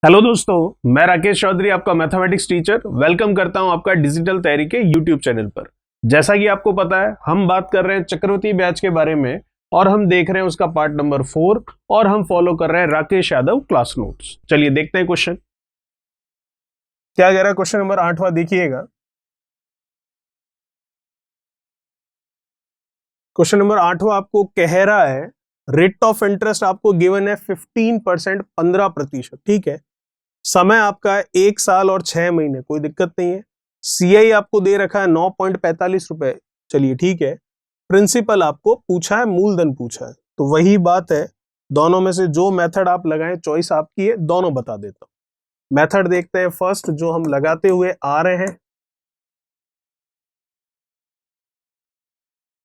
Hello दोस्तों, मैं राकेश चौधरी आपका मैथमेटिक्स टीचर वेलकम करता हूं आपका डिजिटल तैयारी के यूट्यूब चैनल पर। जैसा कि आपको पता है, हम बात कर रहे हैं चक्रवर्ती बैच के बारे में और हम देख रहे हैं उसका पार्ट नंबर 4 और हम फॉलो कर रहे हैं राकेश यादव क्लास नोट्स। चलिए देखते हैं क्वेश्चन क्या कह रहा है। क्वेश्चन नंबर 8वां देखिएगा। क्वेश्चन नंबर 8वां आपको कह रहा है रेट ऑफ इंटरेस्ट आपको गिवन है 15%, 15%। ठीक है, समय आपका है 1 साल और 6 महीने, कोई दिक्कत नहीं है। सीआई आपको दे रखा है 9.45 रुपए। चलिए ठीक है। प्रिंसिपल आपको पूछा है, मूलधन पूछा है, तो वही बात है। दोनों में से जो मेथड आप लगाएं, चॉइस आपकी है, दोनों बता देता हूं। मेथड देखते हैं फर्स्ट जो हम लगाते हुए आ रहे हैं।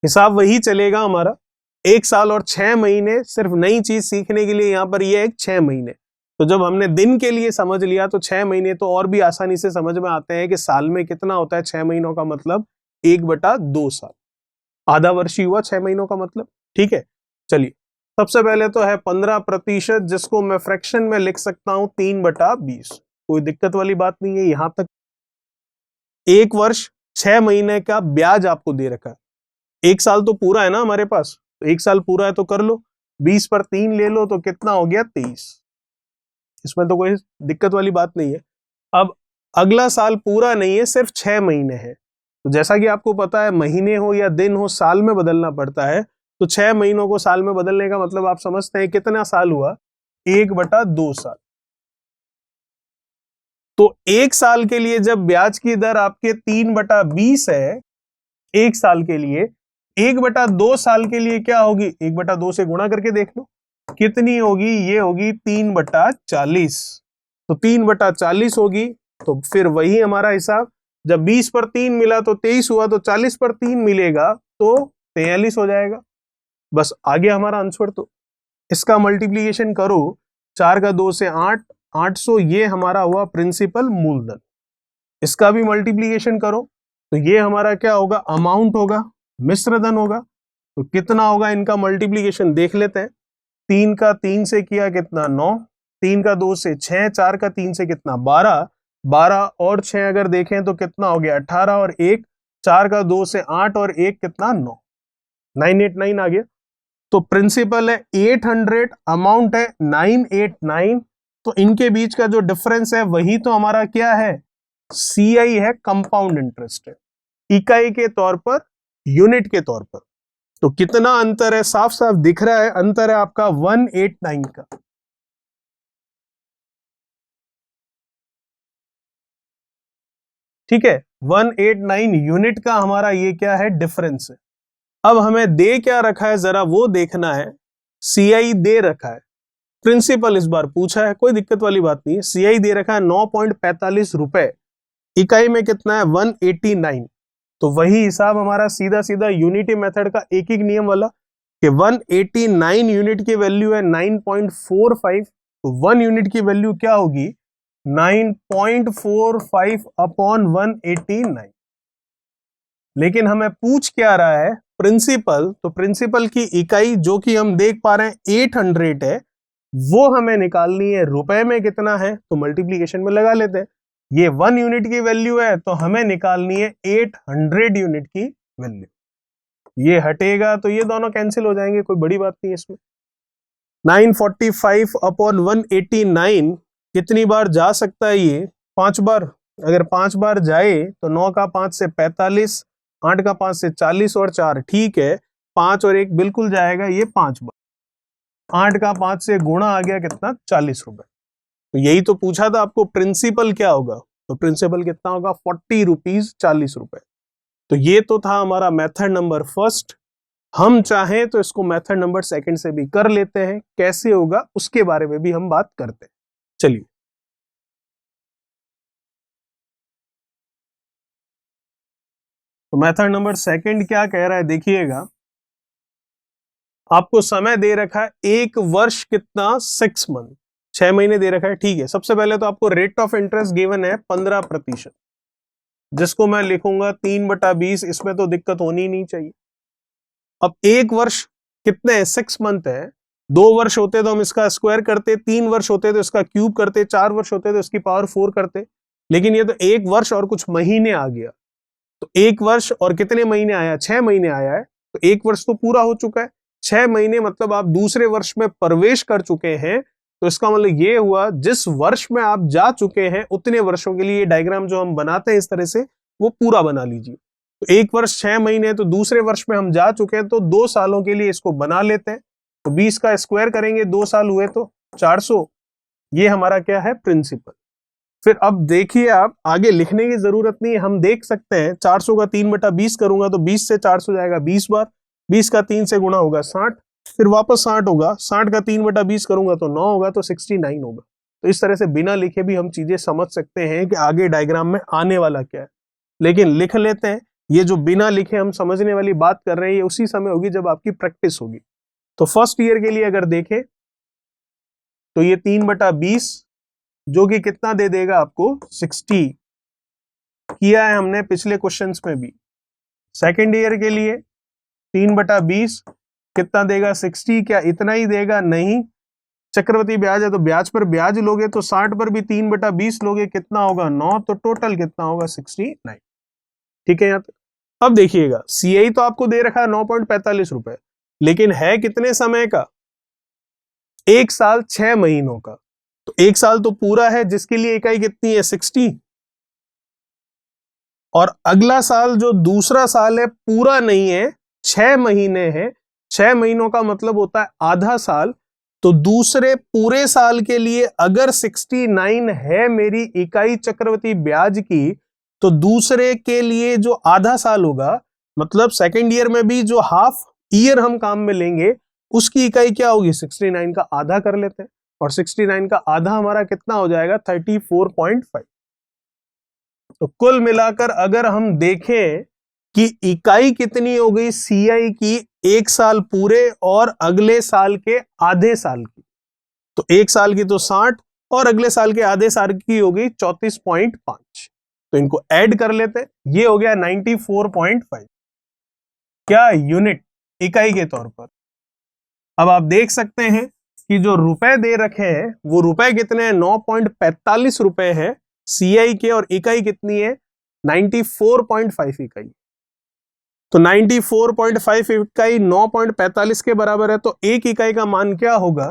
हिसाब वही चलेगा हमारा, 1 साल और 6 महीने। सिर्फ नई चीज सीखने के लिए यहां पर ये एक 6 महीने। तो जब हमने दिन के लिए समझ लिया तो 6 महीने तो और भी आसानी से समझ में आते हैं कि साल में कितना होता है। 6 महीनों का मतलब 1/2 साल, आधा वर्ष ही हुआ 6 महीनों का मतलब। ठीक है, चलिए सबसे पहले तो है 15%, जिसको मैं फ्रैक्शन में लिख सकता हूं 3/20। कोई दिक्कत वाली बात नहीं है यहां तक। 1 वर्ष 6 महीने का ब्याज आपको दे रखा है। 1 साल तो पूरा है ना हमारे पास, तो 1 साल पूरा है तो कर लो, 20 पर 3 ले लो तो कितना हो गया 23। इसमें तो कोई दिक्कत वाली बात नहीं है। अब अगला साल पूरा नहीं है, सिर्फ 6 महीने हैं। तो जैसा कि आपको पता है, महीने हो या दिन हो साल में बदलना पड़ता है। तो 6 महीनों को साल में बदलने का मतलब आप समझते हैं कितना साल हुआ, 1/2 साल। तो 1 साल के लिए जब ब्याज की दर आपके 3/20 है, 1 साल के लिए, 1/2 साल के लिए क्या होगी, 1/2 से गुणा करके देख लो कितनी होगी। ये होगी 3/40। तो 3/40 होगी। तो फिर वही हमारा हिसाब, जब 20 पर 3 मिला तो 23 हुआ, तो 40 पर 3 मिलेगा तो 43 हो जाएगा। बस आ गया हमारा आंसर। तो इसका मल्टीप्लीकेशन करो, 4 का 2 से 8, 800। ये हमारा हुआ प्रिंसिपल मूलधन। इसका भी मल्टीप्लीकेशन करो तो ये हमारा क्या होगा, अमाउंट होगा, मिश्रधन होगा। तो कितना होगा, इनका मल्टीप्लीकेशन देख लेते हैं। 3 का 3 से किया कितना 9, 3 का 2 से 6, 4 का 3 से कितना 12, 12 और 6 अगर देखें तो कितना हो गया 18 और 1, 4 का 2 से 8 और 1 कितना 9, 989 आ गया। तो प्रिंसिपल है 800, अमाउंट है 989। तो इनके बीच का जो डिफरेंस है वही तो हमारा क्या है, सीआई है, कंपाउंड इंटरेस्ट है, इकाई के तौर पर, यूनिट के तौर पर। तो कितना अंतर है, साफ साफ दिख रहा है, अंतर है आपका 189 का। ठीक है, 189 यूनिट का हमारा ये क्या है, डिफरेंस है। अब हमें दे क्या रखा है जरा वो देखना है। सीआई दे रखा है, प्रिंसिपल इस बार पूछा है, कोई दिक्कत वाली बात नहीं है। सीआई दे रखा है 9.45 रुपए, इकाई में कितना है 189। तो वही हिसाब हमारा सीधा सीधा यूनिटी मेथड का एक एक नियम वाला, कि 189 यूनिट की वैल्यू है 9.45। तो 1 यूनिट की वैल्यू क्या होगी, 9.45 अपॉन 189। लेकिन हमें पूछ क्या रहा है, प्रिंसिपल। तो प्रिंसिपल की इकाई जो कि हम देख पा रहे हैं 800 है, वो हमें निकालनी है रुपए में कितना है, तो मल्टीप्लीकेशन में लगा लेते हैं। ये 1 यूनिट की वैल्यू है तो हमें निकालनी है 800 यूनिट की वैल्यू। ये हटेगा तो ये दोनों कैंसिल हो जाएंगे, कोई बड़ी बात नहीं है इसमें। 945 अपॉन 189 कितनी बार जा सकता है ये, 5 बार। अगर 5 बार जाए तो 9 का 5 से 45, 8 का 5 से 40 और 4, ठीक है, 5 और 1 बिल्कुल जाएगा, ये 5 बार। 8 का 5 से गुणा आ गया कितना, 40 रुपए। तो यही तो पूछा था आपको, प्रिंसिपल क्या होगा। तो प्रिंसिपल कितना होगा, 40 रुपीज, 40 रुपए। तो ये तो था हमारा मेथड नंबर फर्स्ट। हम चाहें तो इसको मेथड नंबर सेकंड से भी कर लेते हैं, कैसे होगा उसके बारे में भी हम बात करते हैं। चलिए, तो मेथड नंबर सेकंड क्या कह रहा है देखिएगा। आपको समय दे रखा है 1 वर्ष कितना, 6 मंथ, 6 महीने दे रखा है। ठीक है, सबसे पहले तो आपको रेट ऑफ इंटरेस्ट गिवन है 15%, जिसको मैं लिखूंगा 3/20। इसमें तो दिक्कत होनी नहीं चाहिए। अब 1 वर्ष कितने, 6 मंथ है, 2 वर्ष होते तो हम इसका स्क्वायर करते, 3 वर्ष होते तो इसका क्यूब करते, 4 वर्ष होते तो इसकी पावर 4 करते, लेकिन ये तो 1 वर्ष और कुछ महीने आ गया। तो 1 वर्ष और कितने महीने आया, 6 महीने आया है, तो 1 वर्ष तो पूरा हो चुका है, 6 महीने मतलब आप दूसरे वर्ष में प्रवेश कर चुके हैं। तो इसका मतलब ये हुआ जिस वर्ष में आप जा चुके हैं उतने वर्षों के लिए डायग्राम जो हम बनाते हैं इस तरह से वो पूरा बना लीजिए। तो 1 वर्ष 6 महीने, तो दूसरे वर्ष में हम जा चुके हैं, तो 2 सालों के लिए इसको बना लेते हैं। तो 20 का स्क्वायर करेंगे, 2 साल हुए तो 400, ये हमारा क्या है, प्रिंसिपल। फिर अब देखिए, आप आगे लिखने की जरूरत नहीं है, हम देख सकते हैं 400 का 3/20 करूंगा तो 20 से 400 जाएगा 20 बार, 20 का 3 से गुणा होगा 60, फिर वापस 60 होगा, 60 का 3/20 करूंगा तो 9 होगा, तो 69 होगा। तो इस तरह से बिना लिखे भी हम चीजें समझ सकते हैं कि आगे डायग्राम में आने वाला क्या है। लेकिन लिख लेते हैं, ये जो बिना लिखे हम समझने वाली बात कर रहे हैं ये उसी समय होगी जब आपकी प्रैक्टिस होगी। तो फर्स्ट ईयर के लिए अगर देखें तो ये 3/20 जो कि कितना दे देगा आपको 60, किया है हमने पिछले क्वेश्चंस में भी। सेकेंड ईयर के लिए 3/20 कितना देगा 60, क्या इतना ही देगा, नहीं, चक्रवृद्धि ब्याज है तो ब्याज पर ब्याज लोगे तो 60 पर भी 3/20 लोगे, कितना होगा 9, तो टोटल कितना होगा 69। ठीक है, यहाँ अब देखिएगा सीआई तो आपको दे रखा है 9.45 रुपए, लेकिन है कितने समय का, 1 साल 6 महीनों का। तो 1 साल तो पूरा है जिसके लिए इकाई कितनी है 60, और अगला साल जो दूसरा साल है पूरा नहीं है, 6 महीने हैं, 6 महीनों का मतलब होता है आधा साल। तो दूसरे पूरे साल के लिए अगर 69 है मेरी इकाई चक्रवृद्धि ब्याज की, तो दूसरे के लिए जो आधा साल होगा, मतलब सेकेंड ईयर में भी जो हाफ ईयर हम काम में लेंगे उसकी इकाई क्या होगी 69 का आधा कर लेते हैं, और 69 का आधा हमारा कितना हो जाएगा 34.5। तो कुल मिलाकर अगर हम देखें कि इकाई कितनी हो गई सीआई की 1 साल पूरे और अगले साल के आधे साल की, तो 1 साल की तो 60 और अगले साल के आधे साल की हो गई 34.5। तो इनको ऐड कर लेते हैं, ये हो गया 94.5, क्या यूनिट, इकाई के तौर पर। अब आप देख सकते हैं कि जो रुपए दे रखे हैं वो रुपए कितने हैं 9.45 रुपए है सीआई के, और इकाई कितनी है 94.5 इकाई। तो 94.5 इकाई 9.45 के बराबर है, तो एक इकाई का मान क्या होगा,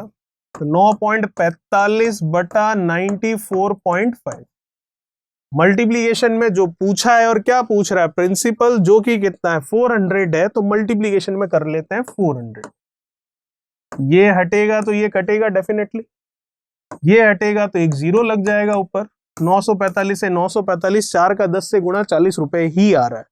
तो 9.45 बटा 94.5। मल्टीप्लीकेशन में जो पूछा है और क्या पूछ रहा है प्रिंसिपल, जो कि कितना है 400 है, तो मल्टीप्लीकेशन में कर लेते हैं 400। ये हटेगा तो ये कटेगा डेफिनेटली, ये हटेगा तो एक 0 लग जाएगा ऊपर, 945 से 945, 4 का 10 से गुणा 40 रुपए ही आ रहा है।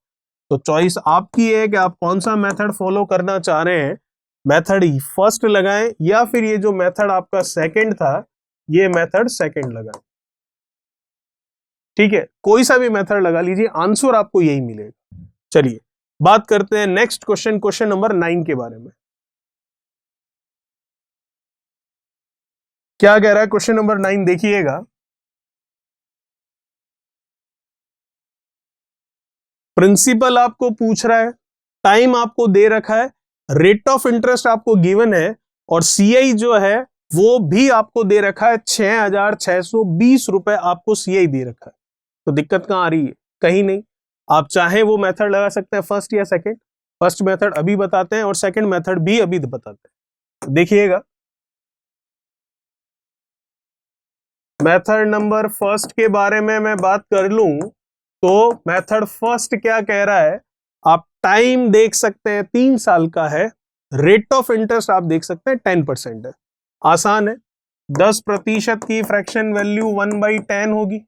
तो चॉइस आपकी है कि आप कौन सा मेथड फॉलो करना चाह रहे हैं, मेथड फर्स्ट लगाएं या फिर ये जो मेथड आपका सेकंड था ये मेथड सेकंड लगाएं। ठीक है, कोई सा भी मेथड लगा लीजिए, आंसर आपको यही मिलेगा। चलिए बात करते हैं नेक्स्ट क्वेश्चन, क्वेश्चन नंबर 9 के बारे में। क्या कह रहा है क्वेश्चन नंबर 9, देखिएगा। प्रिंसिपल आपको पूछ रहा है, टाइम आपको दे रखा है, रेट ऑफ इंटरेस्ट आपको गिवन है, और सीआई जो है वो भी आपको दे रखा है 6,620 रुपए आपको सीआई दे रखा है। तो दिक्कत कहां आ रही है, कहीं नहीं। आप चाहे वो मेथड लगा सकते हैं फर्स्ट या सेकंड, फर्स्ट मेथड अभी बताते हैं और सेकंड मेथड भी अभी बताते हैं। देखिएगा मेथड नंबर फर्स्ट के बारे में मैं बात कर लूं तो मेथड फर्स्ट क्या कह रहा है, आप टाइम देख सकते हैं 3 साल का है, रेट ऑफ इंटरेस्ट आप देख सकते हैं 10% है, आसान है। 10% की फ्रैक्शन वैल्यू 1/10 होगी।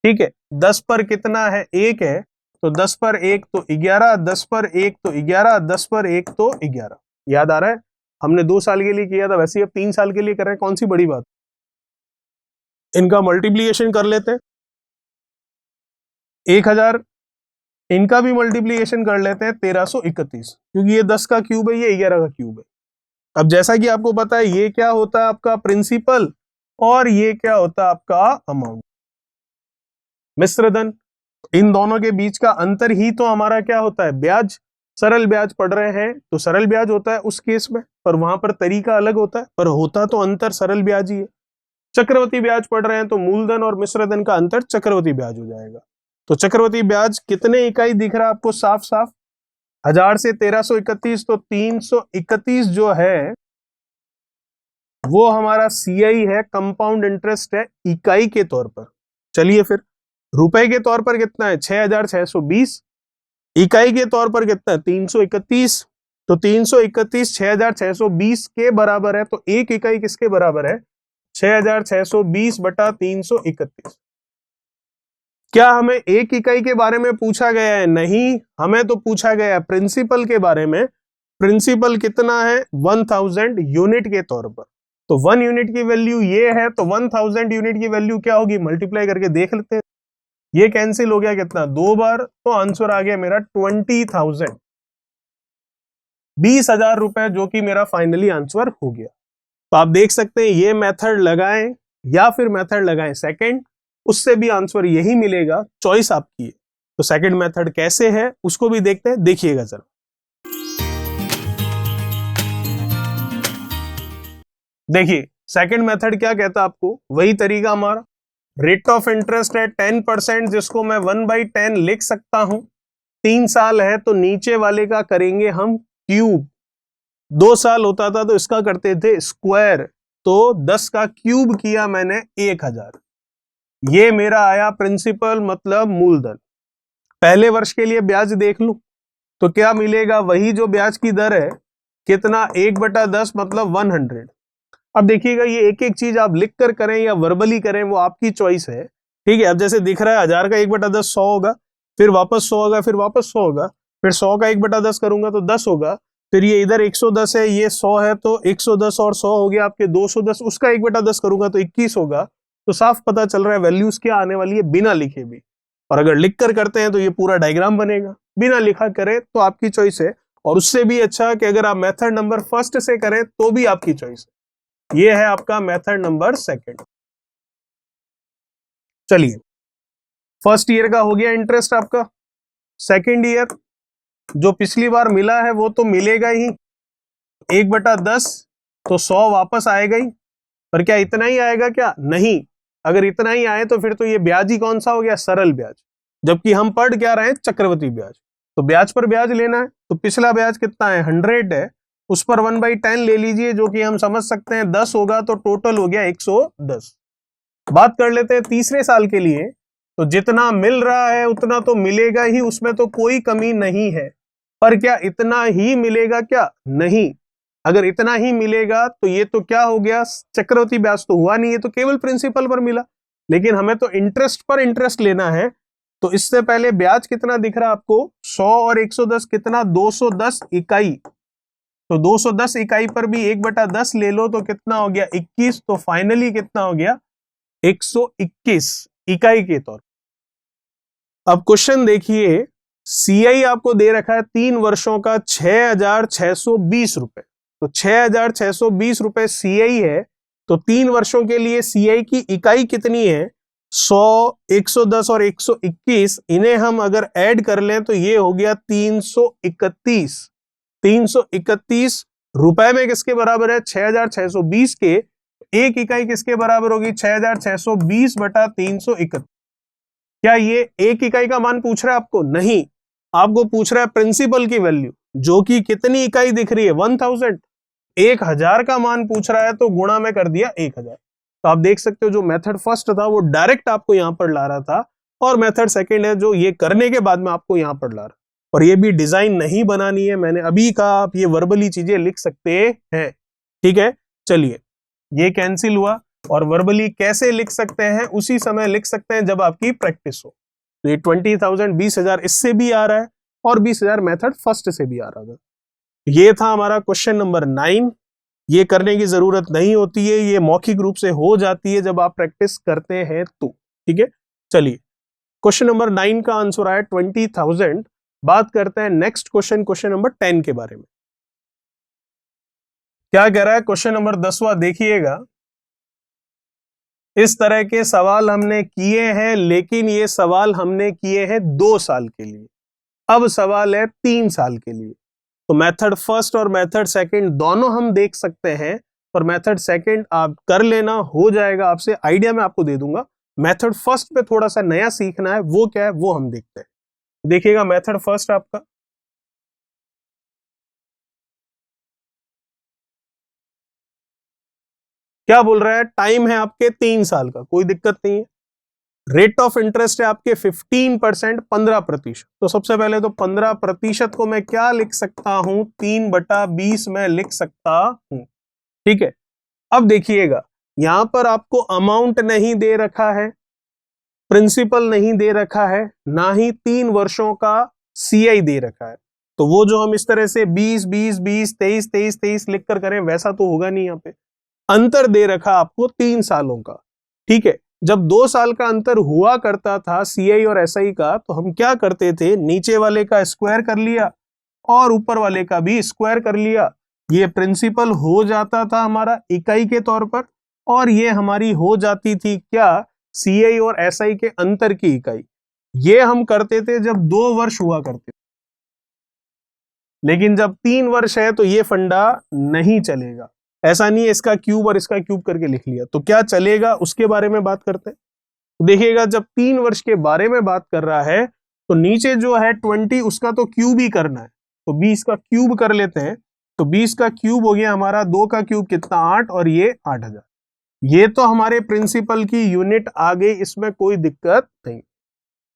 ठीक है, 10 पर कितना है 1 है, तो 10 पर 1 तो 11, 10 पर 1 तो 11, 10 पर 1 तो 11। याद आ रहा है, हमने 2 साल के लिए किया था, वैसे ही अब 3 साल के लिए कर रहे हैं, कौन सी बड़ी बात। इनका मल्टीप्लीकेशन कर लेते हैं, 1000, इनका भी मल्टीप्लीकेशन कर लेते हैं 1331, क्योंकि ये 10 का क्यूब है, ये 11 का क्यूब है। अब जैसा कि आपको पता है ये क्या होता है आपका प्रिंसिपल और ये क्या होता है आपका अमाउंट, मिश्रधन। इन दोनों के बीच का अंतर ही तो हमारा क्या होता है ब्याज। सरल ब्याज पढ़ रहे हैं तो सरल ब्याज होता है उस केस में, पर वहां पर तरीका अलग होता है, पर होता तो अंतर सरल ब्याज ही है। चक्रवृद्धि ब्याज पढ़ रहे हैं तो मूलधन और मिश्रधन का अंतर चक्रवृद्धि ब्याज हो जाएगा। तो चक्रवृद्धि ब्याज कितने इकाई दिख रहा है आपको साफ साफ? 1000 से 1331, तो 331 जो है वो हमारा CI है, कंपाउंड इंटरेस्ट है इकाई के तौर पर। चलिए फिर रुपए के तौर पर कितना है? 6620। इकाई के तौर पर कितना है? 331। तो 331 6620 के बराबर है, तो एक इकाई किसके बराबर है? 6620 बटा 331। क्या हमें एक इकाई के बारे में पूछा गया है? नहीं, हमें तो पूछा गया है प्रिंसिपल के बारे में। प्रिंसिपल कितना है? 1000 यूनिट के तौर पर। तो 1 यूनिट की वैल्यू ये है, तो 1000 यूनिट की वैल्यू क्या होगी? मल्टीप्लाई करके देख लेते हैं। ये कैंसिल हो गया कितना? 2 बार, तो आंसर आ गया मेरा 20,000, 20,000 रुपए, जो कि मेरा फाइनली आंसर हो गया। तो आप देख सकते हैं ये मेथड लगाएं या फिर मेथड लगाएं सेकंड, उससे भी आंसर यही मिलेगा, चॉइस आपकी है। तो सेकंड मेथड कैसे है उसको भी देखते हैं, देखिएगा जरा। देखिए सेकंड मेथड क्या कहता है आपको? वही तरीका हमारा, रेट ऑफ इंटरेस्ट है 10%, जिसको मैं 1/10 लिख सकता हूं। 3 साल है तो नीचे वाले का करेंगे हम क्यूब, 2 साल होता था तो इसका करते थे स्क्वायर, तो 10 का क्यूब किया मैंने 1000। ये मेरा आया प्रिंसिपल मतलब मूलधन। पहले वर्ष के लिए ब्याज देख लूं तो क्या मिलेगा? वही जो ब्याज की दर है, कितना? 1/10 मतलब 100। अब देखिएगा ये एक एक चीज आप लिख कर करें या वर्बली करें वो आपकी चॉइस है, ठीक है। अब जैसे दिख रहा है 1000 का 1/10 100 होगा, फिर वापस 100 होगा, फिर वापस 100 होगा, फिर 100 का 1/10 करूंगा तो 10 होगा, फिर ये इधर 110 है, ये 100 है, तो 110 और 100 हो गया आपके 210, उसका 1/10 करूंगा तो 21 होगा। तो साफ पता चल रहा है वैल्यूज क्या आने वाली है बिना लिखे भी। और अगर लिख कर करते हैं तो ये पूरा डायग्राम बनेगा, बिना लिखा करें तो आपकी चॉइस है। और उससे भी अच्छा कि अगर आप मेथड नंबर फर्स्ट से करें तो भी आपकी चॉइस है। ये है आपका मेथड नंबर सेकंड। चलिए फर्स्ट ईयर का हो गया इंटरेस्ट आपका। सेकंड ईयर जो पिछली बार मिला है वो तो मिलेगा ही, 1/10 तो 100 वापस आएगा ही, पर क्या इतना ही आएगा क्या? नहीं, अगर इतना ही आए तो फिर तो ये ब्याज ही कौन सा हो गया? सरल ब्याज। जबकि हम पढ़ क्या रहे हैं? चक्रवृद्धि ब्याज। तो ब्याज पर ब्याज लेना है, तो पिछला ब्याज कितना है? 100 है, उस पर 1/10 ले लीजिए, जो कि हम समझ सकते हैं 10 होगा, तो टोटल हो गया 110। बात कर लेते हैं तीसरे साल के लिए, तो जितना मिल रहा है उतना तो मिलेगा ही, उसमें तो कोई कमी नहीं है, पर क्या इतना ही मिलेगा क्या? नहीं। अगर इतना ही मिलेगा तो ये तो क्या हो गया? चक्रवृद्धि ब्याज तो हुआ नहीं, है तो केवल प्रिंसिपल पर मिला, लेकिन हमें तो इंटरेस्ट पर इंटरेस्ट लेना है। तो इससे पहले ब्याज कितना दिख रहा है आपको? 100 और 110 कितना? 210 इकाई। तो 210 इकाई पर भी 1/10 ले लो तो कितना हो गया? 21। तो फाइनली कितना हो गया? 121 इकाई के तौर। अब क्वेश्चन देखिए, CI आपको दे रखा है 3 वर्षों का 6620 रुपए। तो 6620 रुपए CI है, तो 3 वर्षों के लिए CI की इकाई कितनी है? 100, 110 और 121, इन्हें हम अगर ऐड कर लें तो ये हो गया 331। 331 रुपए में किसके बराबर है? 6620 के। एक इकाई किसके बराबर होगी? 6620 बटा 331। क्या ये एक इकाई का मान पूछ रहा है आपको? नहीं, आपको पूछ रहा है प्रिंसिपल की वैल्यू, जो कि कितनी इकाई दिख रही है? 1000। 1000 का मान पूछ रहा है तो गुणा में कर दिया 1000। तो आप देख सकते हो जो मेथड फर्स्ट था वो डायरेक्ट आपको यहां पर ला रहा था, और मेथड सेकंड है जो ये करने के बाद में आपको यहां पर ला रहा है। और ये भी डिजाइन नहीं बनानी है, मैंने अभी कहा आप ये वर्बली चीजें लिख सकते हैं, ठीक है। चलिए ये कैंसिल हुआ, और वर्बली कैसे लिख सकते हैं? उसी समय लिख सकते हैं जब आपकी प्रैक्टिस हो। तो ये 20,000 20,000 इससे भी आ रहा है, और 20,000 मेथड फर्स्ट से भी आ रहा था। ये था हमारा क्वेश्चन नंबर 9। ये करने की जरूरत नहीं होती है, ये मौखिक रूप से हो जाती है जब आप प्रैक्टिस करते हैं तो, ठीक है। चलिए क्वेश्चन नंबर 9 का आंसर आया 20,000। बात करते हैं नेक्स्ट क्वेश्चन, क्वेश्चन नंबर 10 के बारे में। क्या कह रहा है क्वेश्चन नंबर 10वां? देखिएगा, इस तरह के सवाल हमने किए हैं, लेकिन ये सवाल हमने किए हैं 2 साल के लिए। अब सवाल है 3 साल के लिए। तो मेथड फर्स्ट और मेथड सेकंड दोनों हम देख सकते हैं, और मेथड सेकंड आप कर लेना, हो जाएगा आपसे। आइडिया मैं आपको दे दूंगा। मेथड फर्स्ट पे थोड़ा सा नया सीखना है, वो क्या है वो हम देखते हैं। देखिएगा मेथड फर्स्ट आपका, क्या बोल रहा है, टाइम है आपके 3 साल का, कोई दिक्कत नहीं है। रेट ऑफ इंटरेस्ट है आपके 15%, 15%। तो सबसे पहले तो 15% को मैं क्या लिख सकता हूं, 3/20 में लिख सकता हूं। ठीक है, अब देखिएगा यहां पर आपको अमाउंट नहीं दे रखा है, प्रिंसिपल नहीं दे रखा है, ना ही 3 वर्षों का सीआई दे रखा है। तो वो जो हम इस तरह से 20 20 20 23 23 23 लिख कर करें वैसा तो होगा नहीं। यहाँ पे अंतर दे रखा आपको 3 सालों का। ठीक है, जब 2 साल का अंतर हुआ करता था सीआई और एसआई का, तो हम क्या करते थे, नीचे वाले का स्क्वायर कर लिया और ऊपर वाले का भी स्क्वायर कर लिया। ये प्रिंसिपल हो जाता था हमारा इकाई के तौर पर, और ये हमारी हो जाती थी क्या, सीआई और एसआई के अंतर की इकाई। ये हम करते थे जब 2 वर्ष हुआ करते, लेकिन जब 3 वर्ष है तो ये फंडा नहीं चलेगा। ऐसा नहीं है इसका क्यूब और इसका क्यूब करके लिख लिया, तो क्या चलेगा उसके बारे में बात करते हैं। देखिएगा जब 3 वर्ष के बारे में बात कर रहा है, तो नीचे जो है 20 उसका तो क्यूब ही करना है, तो 20 का क्यूब कर लेते हैं। तो 20 का क्यूब हो गया हमारा, 2 का क्यूब कितना 8, और ये 8000। ये तो हमारे प्रिंसिपल की यूनिट आ गई, इसमें कोई दिक्कत नहीं।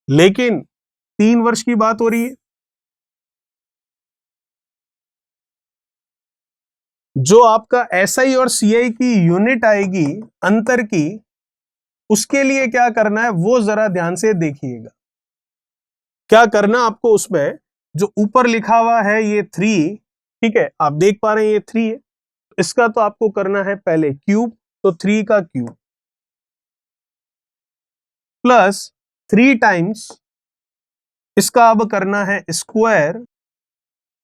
लेकिन 3 वर्ष की बात हो रही है, जो आपका एसआई और सीआई की यूनिट आएगी अंतर की, उसके लिए क्या करना है वो जरा ध्यान से देखिएगा। क्या करना आपको, उसमें जो ऊपर लिखा हुआ है ये 3, ठीक है, आप देख पा रहे हैं ये 3 है, इसका तो आपको करना है पहले क्यूब, तो 3 का क्यूब प्लस 3 टाइम्स इसका अब करना है स्क्वायर,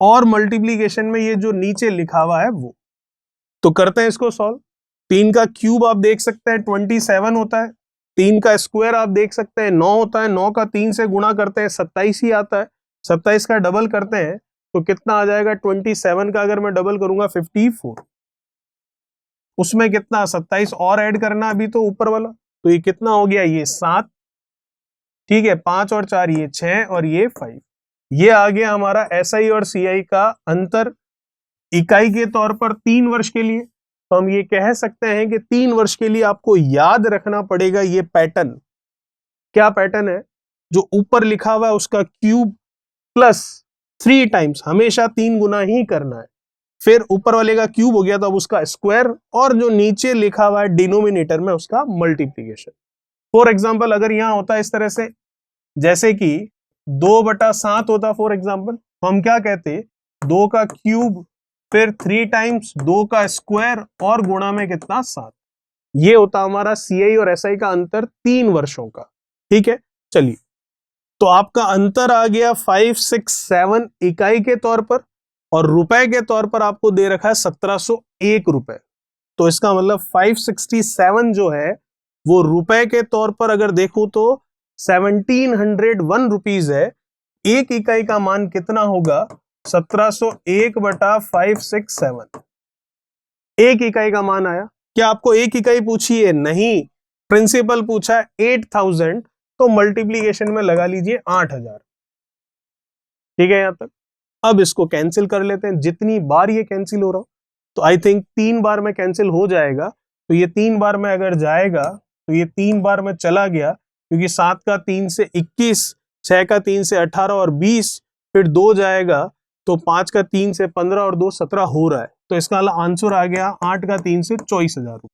और मल्टीप्लीकेशन में ये जो नीचे लिखा हुआ है वो। तो करते हैं इसको सॉल्व। 3 का क्यूब आप देख सकते हैं 27 होता है, 3 का स्क्वायर आप देख सकते हैं 9 होता है, 9 का 3 से गुणा करते हैं 27 ही आता है, 27 का डबल करते हैं तो कितना आ जाएगा, 27 का अगर मैं डबल करूंगा 54, उसमें कितना 27 और ऐड करना अभी तो ऊपर वाला, तो ये कितना हो गया, ये 7, ठीक है, 5 और 4 ये 6, और ये 5। ये आ गया हमारा एसआई और सीआई का अंतर इकाई के तौर पर 3 वर्ष के लिए। तो हम ये कह सकते हैं कि 3 वर्ष के लिए आपको याद रखना पड़ेगा ये पैटर्न। क्या पैटर्न है, जो ऊपर लिखा हुआ है उसका क्यूब प्लस 3 टाइम्स, हमेशा 3 गुना ही करना है, फिर ऊपर वाले का क्यूब हो गया तो अब उसका स्क्वायर, और जो नीचे लिखा हुआ है डिनोमिनेटर में उसका मल्टीप्लीकेशन। फॉर एग्जाम्पल अगर यहां होता है इस तरह से, जैसे कि 2/7 होता फॉर एग्जाम्पल, तो हम क्या कहते, 2 का क्यूब फिर 3 टाइम्स 2 का स्क्वायर और गुणा में कितना 7। ये होता हमारा सीआई और एसआई का अंतर 3 वर्षों का। ठीक है, चलिए, तो आपका अंतर आ गया 567 इकाई के तौर पर, और रुपए के तौर पर आपको दे रखा है 1701 रुपए। तो इसका मतलब 567 जो है वो रुपए के तौर पर अगर देखूं तो 1701 रुपीज है। एक इकाई का मान कितना होगा, 1701/567। एक इकाई का मान आया। क्या आपको एक इकाई पूछी है, नहीं, प्रिंसिपल पूछा है 8000, तो मल्टीप्लीकेशन में लगा लीजिए 8000। ठीक है यहां तक। अब इसको कैंसिल कर लेते हैं, जितनी बार ये कैंसिल हो रहा हो, तो आई थिंक 3 बार में कैंसिल हो जाएगा। तो ये 3 बार में अगर जाएगा तो ये 3 बार में चला गया, क्योंकि 7 का 3 से 21, 6 का 3 से 18 और 20, फिर 2 जाएगा तो 5 का 3 से 15 और 2 17 हो रहा है। तो इसका आंसर आ गया 8 का 3 से 24,000 रुपये।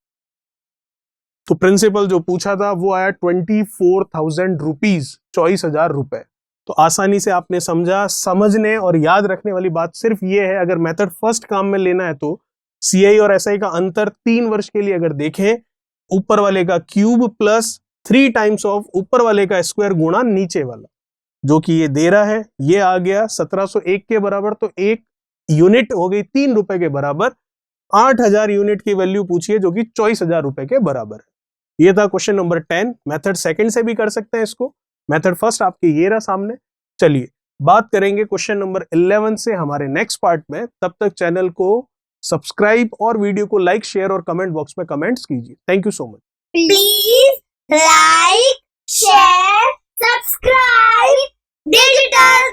तो प्रिंसिपल जो पूछा था वो आया 24,000 रुपीज, 24,000 रुपए। तो आसानी से आपने समझा। समझने और याद रखने वाली बात सिर्फ ये है, अगर मेथड फर्स्ट काम में लेना है तो सीआई और एसआई का अंतर 3 वर्ष के लिए अगर देखें, ऊपर वाले का क्यूब प्लस 3 टाइम्स ऑफ ऊपर वाले का स्क्वायर गुणा नीचे वाला, जो कि ये दे रहा है, ये आ गया 1701 के बराबर। तो एक यूनिट हो गई 3 रुपए के बराबर। 8000 यूनिट की वैल्यू पूछिए जो कि 24,000 रुपए के बराबर है। ये था क्वेश्चन नंबर 10। मेथड सेकंड से भी कर सकते हैं इसको, मेथड फर्स्ट आपके ये रहा सामने। चलिए बात करेंगे क्वेश्चन नंबर 11 से हमारे नेक्स्ट पार्ट में। तब तक चैनल को सब्सक्राइब और वीडियो को लाइक, शेयर और कमेंट बॉक्स में कमेंट्स कीजिए। Thank you so much. Please like, share, subscribe digital